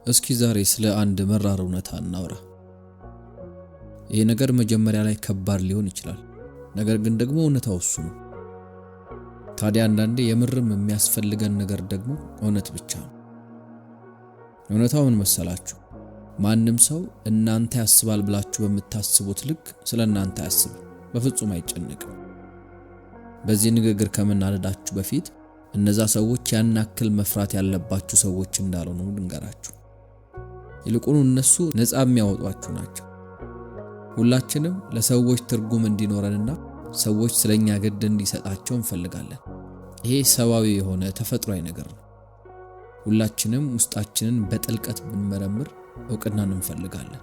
እስኪ ዛሬ ስለ አንድ መራር እውነታ እናውራ። ይሄ ነገር መጀመሪያ ላይ ከባድ ሊሆን ይችላል፣ ነገር ግን ደግሞ እውነታው እሱ ነው። ታዲያ አንዳንዴ የምርም የሚያስፈልገን ነገር ደግሞ እውነት ብቻ ነው። እውነታው ምን መሰላችሁ? ማንም ሰው እናንተ ያስባል ብላችሁ በምታስቡት ልክ ስለ እናንተ አያስብም፣ በፍጹም አይጨነቅም። በዚህ ንግግር ከመናደዳችሁ በፊት እነዛ ሰዎች ያን ያክል መፍራት ያለባችሁ ሰዎች እንዳልሆኑ ልንገራችሁ። ይልቁኑ እነሱ ነፃ የሚያወጧችሁ ናቸው። ሁላችንም ለሰዎች ትርጉም እንዲኖረንና ሰዎች ስለኛ ግድ እንዲሰጣቸው እንፈልጋለን። ይሄ ሰዋዊ የሆነ ተፈጥሯዊ ነገር ነው። ሁላችንም ውስጣችንን በጥልቀት ብንመረምር እውቅናን እንፈልጋለን።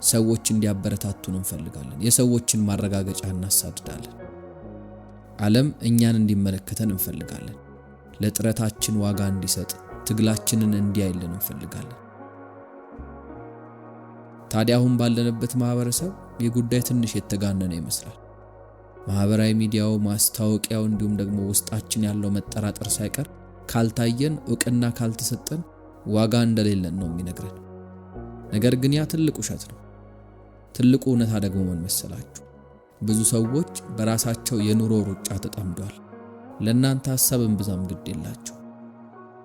ሰዎች እንዲያበረታቱን እንፈልጋለን። የሰዎችን ማረጋገጫ እናሳድዳለን። ዓለም እኛን እንዲመለከተን እንፈልጋለን። ለጥረታችን ዋጋ እንዲሰጥ፣ ትግላችንን እንዲያይልን እንፈልጋለን። ታዲያ አሁን ባለንበት ማህበረሰብ የጉዳይ ትንሽ የተጋነነ ይመስላል። ማህበራዊ ሚዲያው፣ ማስታወቂያው እንዲሁም ደግሞ ውስጣችን ያለው መጠራጠር ሳይቀር ካልታየን፣ እውቅና ካልተሰጠን ዋጋ እንደሌለን ነው የሚነግረን። ነገር ግን ያ ትልቅ ውሸት ነው። ትልቁ እውነታ ደግሞ ምን መሰላችሁ? ብዙ ሰዎች በራሳቸው የኑሮ ሩጫ ተጠምደዋል። ለእናንተ ሐሳብን ብዛም ግድ የላቸው።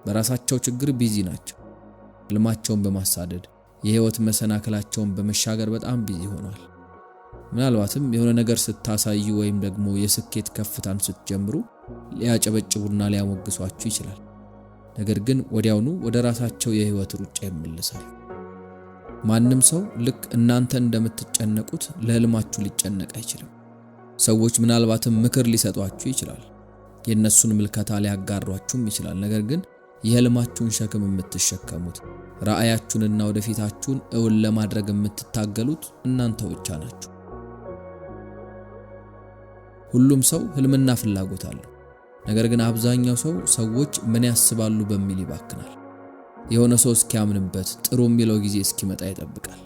በራሳቸው ችግር ቢዚ ናቸው። ህልማቸውን በማሳደድ የህይወት መሰናክላቸውን በመሻገር በጣም ቢዚ ሆኗል። ምናልባትም የሆነ ነገር ስታሳዩ ወይም ደግሞ የስኬት ከፍታን ስትጀምሩ ሊያጨበጭቡና ሊያሞግሷችሁ ይችላል። ነገር ግን ወዲያውኑ ወደ ራሳቸው የህይወት ሩጫ ይመለሳሉ። ማንም ሰው ልክ እናንተ እንደምትጨነቁት ለህልማችሁ ሊጨነቅ አይችልም። ሰዎች ምናልባትም ምክር ሊሰጧችሁ ይችላል። የነሱን ምልከታ ሊያጋሯችሁም ይችላል። ነገር ግን የህልማችሁን ሸክም የምትሸከሙት፣ ራእያችሁንና ወደፊታችሁን እውን ለማድረግ የምትታገሉት እናንተ ብቻ ናችሁ። ሁሉም ሰው ህልምና ፍላጎት አለው። ነገር ግን አብዛኛው ሰው ሰዎች ምን ያስባሉ በሚል ይባክናል። የሆነ ሰው እስኪያምንበት ጥሩ የሚለው ጊዜ እስኪመጣ ይጠብቃል።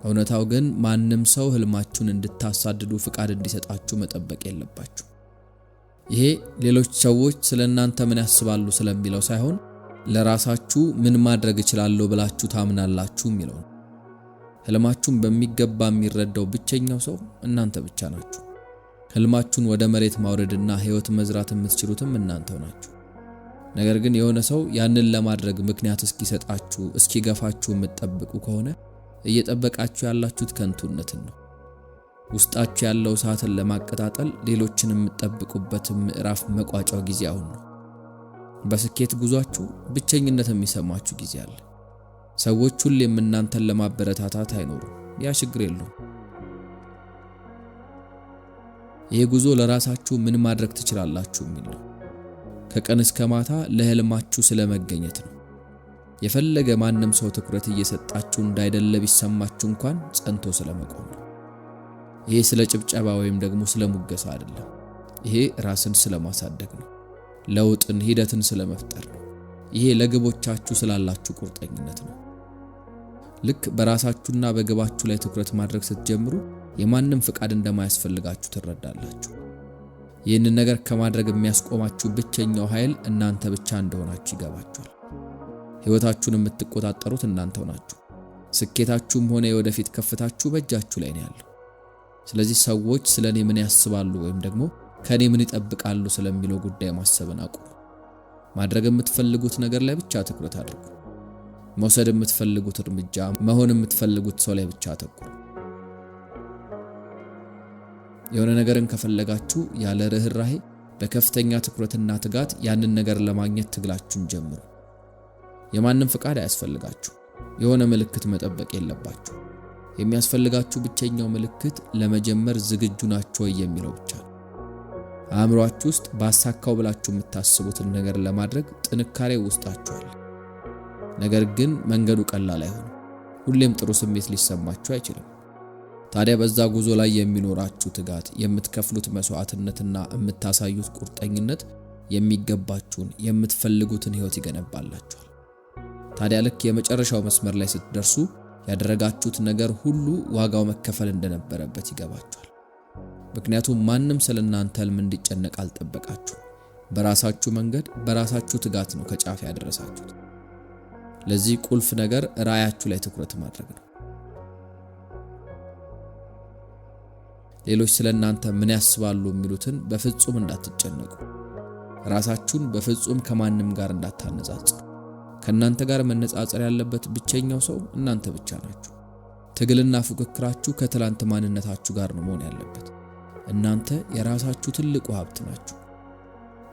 እውነታው ግን ማንም ሰው ህልማችሁን እንድታሳድዱ ፍቃድ እንዲሰጣችሁ መጠበቅ የለባችሁ። ይሄ ሌሎች ሰዎች ስለእናንተ ምን ያስባሉ ስለሚለው ሳይሆን ለራሳችሁ ምን ማድረግ እችላለሁ ብላችሁ ታምናላችሁ የሚለው ነው። ህልማችሁን በሚገባ የሚረዳው ብቸኛው ሰው እናንተ ብቻ ናችሁ። ህልማችሁን ወደ መሬት ማውረድና ህይወት መዝራት የምትችሉትም እናንተው ናችሁ። ነገር ግን የሆነ ሰው ያንን ለማድረግ ምክንያት እስኪሰጣችሁ እስኪገፋችሁ የምትጠብቁ ከሆነ እየጠበቃችሁ ያላችሁት ከንቱነትን ነው። ውስጣችሁ ያለው እሳትን ለማቀጣጠል ሌሎችን የምትጠብቁበት ምዕራፍ መቋጫው ጊዜ አሁን ነው። በስኬት ጉዟችሁ ብቸኝነት የሚሰማችሁ ጊዜ አለ። ሰዎች ሁሌም እናንተን ለማበረታታት አይኖሩም። ያ ችግር የለውም። ይሄ ጉዞ ለራሳችሁ ምን ማድረግ ትችላላችሁ የሚል ነው። ከቀን እስከ ማታ ለህልማችሁ ስለመገኘት ነው። የፈለገ ማንም ሰው ትኩረት እየሰጣችሁ እንዳይደለ ቢሰማችሁ እንኳን ጸንቶ ስለመቆም ነው። ይሄ ስለ ጭብጨባ ወይም ደግሞ ስለ ሙገሳ አይደለም። ይሄ ራስን ስለማሳደግ ነው። ለውጥን፣ ሂደትን ስለመፍጠር ነው። ይሄ ለግቦቻችሁ ስላላችሁ ቁርጠኝነት ነው። ልክ በራሳችሁና በግባችሁ ላይ ትኩረት ማድረግ ስትጀምሩ የማንም ፍቃድ እንደማያስፈልጋችሁ ትረዳላችሁ። ይህንን ነገር ከማድረግ የሚያስቆማችሁ ብቸኛው ኃይል እናንተ ብቻ እንደሆናችሁ ይገባችኋል። ህይወታችሁን የምትቆጣጠሩት እናንተው ናችሁ። ስኬታችሁም ሆነ የወደፊት ከፍታችሁ በእጃችሁ ላይ ነው ያለው። ስለዚህ ሰዎች ስለኔ ምን ያስባሉ ወይም ደግሞ ከኔ ምን ይጠብቃሉ ስለሚለው ጉዳይ ማሰብን አቁሙ። ማድረግ የምትፈልጉት ነገር ላይ ብቻ ትኩረት አድርጉ። መውሰድ የምትፈልጉት እርምጃ፣ መሆን የምትፈልጉት ሰው ላይ ብቻ አተኩሩ። የሆነ ነገርን ከፈለጋችሁ ያለ ርህራሄ በከፍተኛ ትኩረትና ትጋት ያንን ነገር ለማግኘት ትግላችሁን ጀምሩ። የማንም ፍቃድ አያስፈልጋችሁ። የሆነ ምልክት መጠበቅ የለባችሁ። የሚያስፈልጋችሁ ብቸኛው ምልክት ለመጀመር ዝግጁ ናችሁ ወይ የሚለው ብቻ ነው። አእምሮአችሁ ውስጥ ባሳካው ብላችሁ የምታስቡትን ነገር ለማድረግ ጥንካሬ ውስጣችሁ አለ። ነገር ግን መንገዱ ቀላል አይሆንም። ሁሌም ጥሩ ስሜት ሊሰማችሁ አይችልም። ታዲያ በዛ ጉዞ ላይ የሚኖራችሁ ትጋት፣ የምትከፍሉት መስዋዕትነትና የምታሳዩት ቁርጠኝነት የሚገባችሁን የምትፈልጉትን ህይወት ይገነባላችኋል። ታዲያ ልክ የመጨረሻው መስመር ላይ ስትደርሱ ያደረጋችሁት ነገር ሁሉ ዋጋው መከፈል እንደነበረበት ይገባችኋል። ምክንያቱም ማንም ስለናንተ ህልም እንዲጨነቅ አልጠበቃችሁ። በራሳችሁ መንገድ በራሳችሁ ትጋት ነው ከጫፍ ያደረሳችሁት። ለዚህ ቁልፍ ነገር ራዕያችሁ ላይ ትኩረት ማድረግ ነው። ሌሎች ስለናንተ ምን ያስባሉ የሚሉትን በፍጹም እንዳትጨነቁ። ራሳችሁን በፍጹም ከማንም ጋር እንዳታነጻጽሩ። ከናንተ ጋር መነጻጸር ያለበት ብቸኛው ሰው እናንተ ብቻ ናችሁ። ትግልና ፉክክራችሁ ከትላንት ማንነታችሁ ጋር ነው መሆን ያለበት። እናንተ የራሳችሁ ትልቁ ሀብት ናችሁ።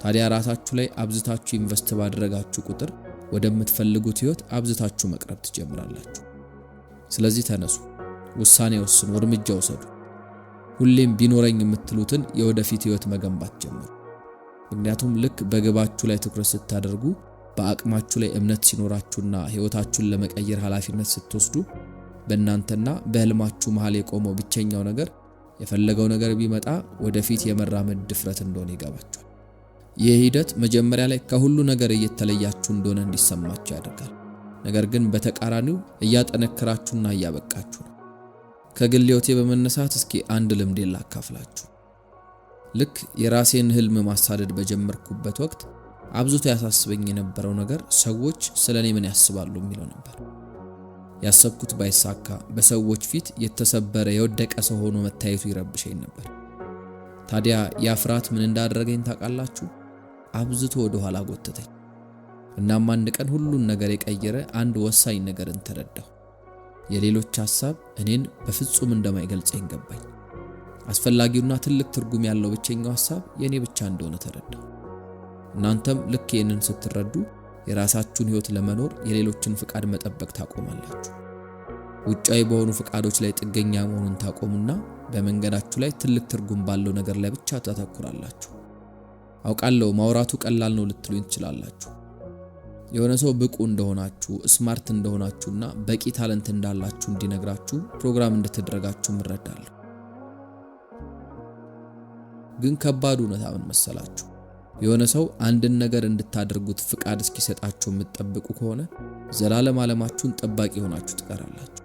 ታዲያ ራሳችሁ ላይ አብዝታችሁ ኢንቨስት ባደረጋችሁ ቁጥር ወደምትፈልጉት ህይወት አብዝታችሁ መቅረብ ትጀምራላችሁ። ስለዚህ ተነሱ፣ ውሳኔ ወስኑ፣ እርምጃ ወሰዱ። ሁሌም ቢኖረኝ የምትሉትን የወደፊት ህይወት መገንባት ጀምሩ። ምክንያቱም ልክ በግባችሁ ላይ ትኩረት ስታደርጉ፣ በአቅማችሁ ላይ እምነት ሲኖራችሁና ህይወታችሁን ለመቀየር ኃላፊነት ስትወስዱ፣ በእናንተና በህልማችሁ መሃል የቆመው ብቸኛው ነገር የፈለገው ነገር ቢመጣ ወደፊት የመራመድ ድፍረት እንደሆነ ይገባችኋል። ይህ ሂደት መጀመሪያ ላይ ከሁሉ ነገር እየተለያችሁ እንደሆነ እንዲሰማችሁ ያደርጋል። ነገር ግን በተቃራኒው እያጠነከራችሁና እያበቃችሁ ነው። ከግል ህይወቴ በመነሳት እስኪ አንድ ልምድ ላካፍላችሁ። ልክ የራሴን ህልም ማሳደድ በጀመርኩበት ወቅት አብዝቶ ያሳስበኝ የነበረው ነገር ሰዎች ስለኔ ምን ያስባሉ የሚለው ነበር። ያሰብኩት ባይሳካ በሰዎች ፊት የተሰበረ የወደቀ ሰው ሆኖ መታየቱ ይረብሸኝ ነበር። ታዲያ ያ ፍርሃት ምን እንዳደረገኝ ታውቃላችሁ? አብዝቶ ወደ ኋላ ጎተተኝ። እናም አንድ ቀን ሁሉን ነገር የቀየረ አንድ ወሳኝ ነገርን ተረዳሁ። የሌሎች ሐሳብ እኔን በፍጹም እንደማይገልጸኝ ገባኝ። አስፈላጊውና ትልቅ ትርጉም ያለው ብቸኛው ሐሳብ የኔ ብቻ እንደሆነ ተረዳሁ። እናንተም ልክ ይህንን ስትረዱ የራሳችሁን ህይወት ለመኖር የሌሎችን ፍቃድ መጠበቅ ታቆማላችሁ። ውጫዊ በሆኑ ፍቃዶች ላይ ጥገኛ መሆኑን ታቆሙና በመንገዳችሁ ላይ ትልቅ ትርጉም ባለው ነገር ላይ ብቻ ታተኩራላችሁ። አውቃለሁ ማውራቱ ቀላል ነው ልትሉኝ ትችላላችሁ። የሆነ ሰው ብቁ እንደሆናችሁ፣ ስማርት እንደሆናችሁና በቂ ታለንት እንዳላችሁ እንዲነግራችሁ ፕሮግራም እንደተደረጋችሁ እረዳለሁ። ግን ከባዱ እውነታ ምን መሰላችሁ? የሆነ ሰው አንድን ነገር እንድታደርጉት ፍቃድ እስኪሰጣችሁ የምትጠብቁ ከሆነ ዘላለም ዓለማችሁን ጠባቂ ሆናችሁ ትቀራላችሁ።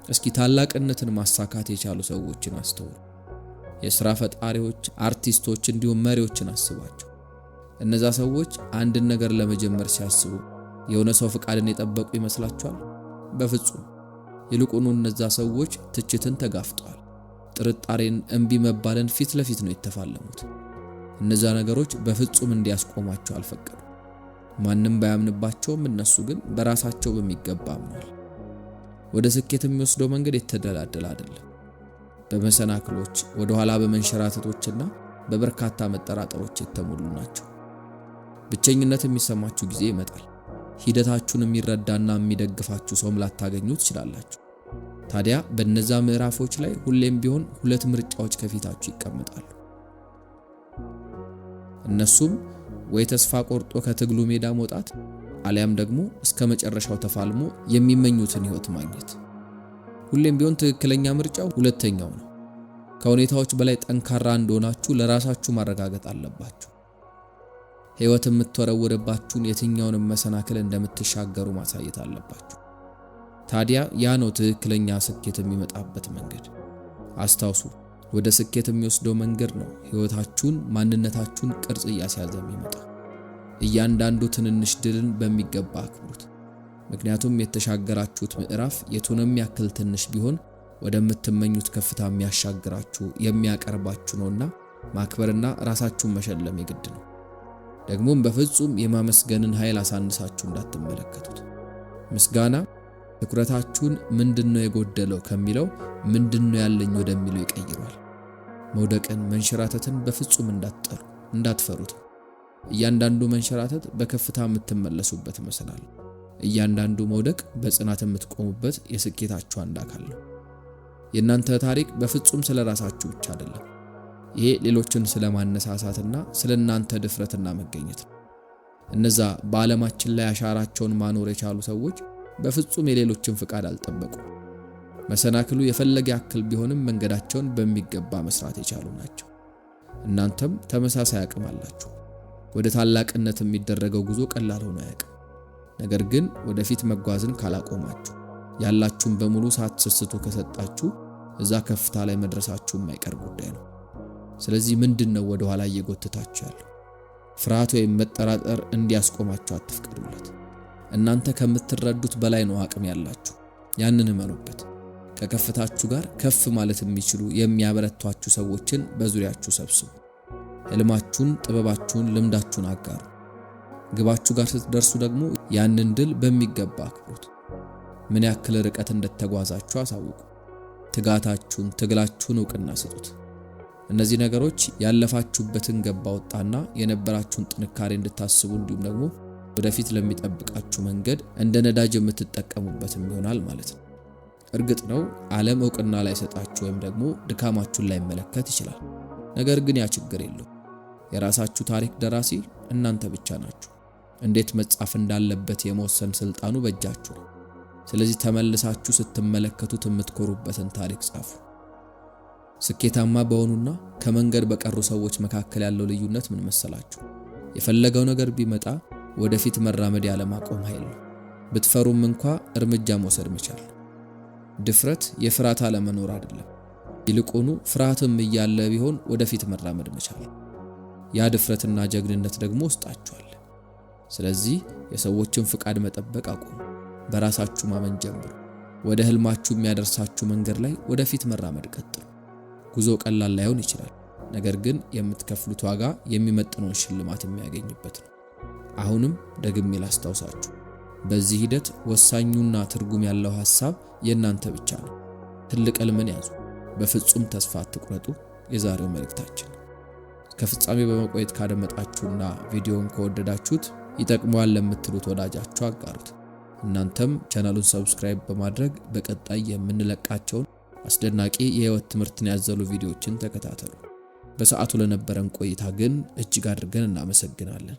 እስኪ ታላቅነትን ማሳካት የቻሉ ሰዎችን አስተውሉ። የሥራ ፈጣሪዎች፣ አርቲስቶች እንዲሁም መሪዎችን አስቧቸው። እነዛ ሰዎች አንድን ነገር ለመጀመር ሲያስቡ የሆነ ሰው ፍቃድን የጠበቁ ይመስላችኋል? በፍጹም። ይልቁኑ እነዛ ሰዎች ትችትን ተጋፍጠዋል። ጥርጣሬን፣ እንቢ መባልን ፊት ለፊት ነው የተፋለሙት። እነዛ ነገሮች በፍጹም እንዲያስቆማቸው አልፈቀዱም። ማንም ባያምንባቸውም እነሱ ግን በራሳቸው በሚገባ አምነዋል። ወደ ስኬት የሚወስደው መንገድ የተደላደለ አይደለም። በመሰናክሎች፣ ወደ ኋላ በመንሸራተቶችና በበርካታ መጠራጠሮች የተሞሉ ናቸው። ብቸኝነት የሚሰማችሁ ጊዜ ይመጣል። ሂደታችሁን የሚረዳና የሚደግፋችሁ ሰውም ላታገኙ ትችላላችሁ። ታዲያ በእነዛ ምዕራፎች ላይ ሁሌም ቢሆን ሁለት ምርጫዎች ከፊታችሁ ይቀመጣሉ። እነሱም ወይ ተስፋ ቆርጦ ከትግሉ ሜዳ መውጣት፣ አሊያም ደግሞ እስከ መጨረሻው ተፋልሞ የሚመኙትን ህይወት ማግኘት። ሁሌም ቢሆን ትክክለኛ ምርጫው ሁለተኛው ነው። ከሁኔታዎች በላይ ጠንካራ እንደሆናችሁ ለራሳችሁ ማረጋገጥ አለባችሁ። ህይወት የምትወረውርባችሁን የትኛውንም መሰናክል እንደምትሻገሩ ማሳየት አለባችሁ። ታዲያ ያ ነው ትክክለኛ ስኬት የሚመጣበት መንገድ። አስታውሱ፣ ወደ ስኬት የሚወስደው መንገድ ነው ህይወታችሁን፣ ማንነታችሁን ቅርጽ እያስያዘ የሚመጣው። እያንዳንዱ ትንንሽ ድልን በሚገባ አክብሩት። ምክንያቱም የተሻገራችሁት ምዕራፍ የቱንም ያክል ትንሽ ቢሆን ወደምትመኙት ከፍታ የሚያሻግራችሁ የሚያቀርባችሁ ነውና ማክበርና ራሳችሁን መሸለም የግድ ነው። ደግሞም በፍጹም የማመስገንን ኃይል አሳንሳችሁ እንዳትመለከቱት። ምስጋና ትኩረታችሁን ምንድነው የጎደለው ከሚለው ምንድነው ያለኝ ወደሚለው ይቀይራል። መውደቅን፣ መንሸራተትን በፍጹም እንዳትፈሩት። እያንዳንዱ መንሸራተት በከፍታ የምትመለሱበት መሰላል። እያንዳንዱ መውደቅ በጽናት የምትቆሙበት የስኬታችሁ አንድ አካል ነው። የእናንተ ታሪክ በፍጹም ስለራሳችሁ ብቻ አይደለም። ይሄ ሌሎችን ስለማነሳሳትና ስለናንተ ድፍረትና መገኘት ነው። እነዛ በዓለማችን ላይ አሻራቸውን ማኖር የቻሉ ሰዎች በፍጹም የሌሎችን ፍቃድ አልጠበቁም። መሰናክሉ የፈለገ ያክል ቢሆንም መንገዳቸውን በሚገባ መስራት የቻሉ ናቸው። እናንተም ተመሳሳይ አቅም አላችሁ። ወደ ታላቅነት የሚደረገው ጉዞ ቀላል ሆኖ አያውቅም። ነገር ግን ወደፊት መጓዝን ካላቆማችሁ፣ ያላችሁን በሙሉ ሳትሰስቱ ከሰጣችሁ እዛ ከፍታ ላይ መድረሳችሁ የማይቀር ጉዳይ ነው። ስለዚህ ምንድነው ወደ ኋላ እየጎተታችሁ ያለው? ፍርሃት ወይም መጠራጠር እንዲያስቆማችሁ አትፍቀዱለት። እናንተ ከምትረዱት በላይ ነው አቅም ያላችሁ። ያንን እመኑበት። ከከፍታችሁ ጋር ከፍ ማለት የሚችሉ የሚያበረቷችሁ ሰዎችን በዙሪያችሁ ሰብስቡ። ህልማችሁን፣ ጥበባችሁን፣ ልምዳችሁን አጋሩ። ግባችሁ ጋር ስትደርሱ ደግሞ ያንን ድል በሚገባ አክብሩት። ምን ያክል ርቀት እንደተጓዛችሁ አሳውቁ። ትጋታችሁን፣ ትግላችሁን ዕውቅና ስጡት። እነዚህ ነገሮች ያለፋችሁበትን ገባ ወጣና የነበራችሁን ጥንካሬ እንድታስቡ እንዲሁም ደግሞ ወደፊት ለሚጠብቃችሁ መንገድ እንደ ነዳጅ የምትጠቀሙበትም ይሆናል ማለት ነው። እርግጥ ነው ዓለም ዕውቅና ላይ ሰጣችሁ ወይም ደግሞ ድካማችሁን ላይ መለከት ይችላል። ነገር ግን ያ ችግር የለው። የራሳችሁ ታሪክ ደራሲ እናንተ ብቻ ናችሁ። እንዴት መጻፍ እንዳለበት የመወሰን ስልጣኑ በእጃችሁ ነው። ስለዚህ ተመልሳችሁ ስትመለከቱት የምትኮሩበትን ታሪክ ጻፉ። ስኬታማ በሆኑና ከመንገድ በቀሩ ሰዎች መካከል ያለው ልዩነት ምን መሰላችሁ? የፈለገው ነገር ቢመጣ ወደፊት መራመድ ያለማቆም ኃይል ነው። ብትፈሩም እንኳ እርምጃ መውሰድ መቻል። ድፍረት የፍርሃት አለመኖር አይደለም። ይልቁኑ ፍርሃትም እያለ ቢሆን ወደፊት መራመድ መቻል። ያ ድፍረትና ጀግንነት ደግሞ ውስጣችሁ አለ። ስለዚህ የሰዎችን ፍቃድ መጠበቅ አቁሙ። በራሳችሁ ማመን ጀምሩ። ወደ ህልማችሁ የሚያደርሳችሁ መንገድ ላይ ወደፊት መራመድ ቀጥሉ። ጉዞ ቀላል ላይሆን ይችላል፣ ነገር ግን የምትከፍሉት ዋጋ የሚመጥነውን ሽልማት የሚያገኝበት ነው። አሁንም ደግሜ ላስታውሳችሁ፣ በዚህ ሂደት ወሳኙና ትርጉም ያለው ሐሳብ የእናንተ ብቻ ነው። ትልቅ ህልምን ያዙ፣ በፍጹም ተስፋ አትቁረጡ። የዛሬው መልእክታችን ከፍጻሜ በመቆየት ካደመጣችሁና ቪዲዮውን ከወደዳችሁት ይጠቅመዋል ለምትሉት ወዳጃችሁ አጋሩት። እናንተም ቻናሉን ሰብስክራይብ በማድረግ በቀጣይ የምንለቃቸውን አስደናቂ የህይወት ትምህርትን ያዘሉ ቪዲዮዎችን ተከታተሉ። በሰዓቱ ለነበረን ቆይታ ግን እጅግ አድርገን እናመሰግናለን።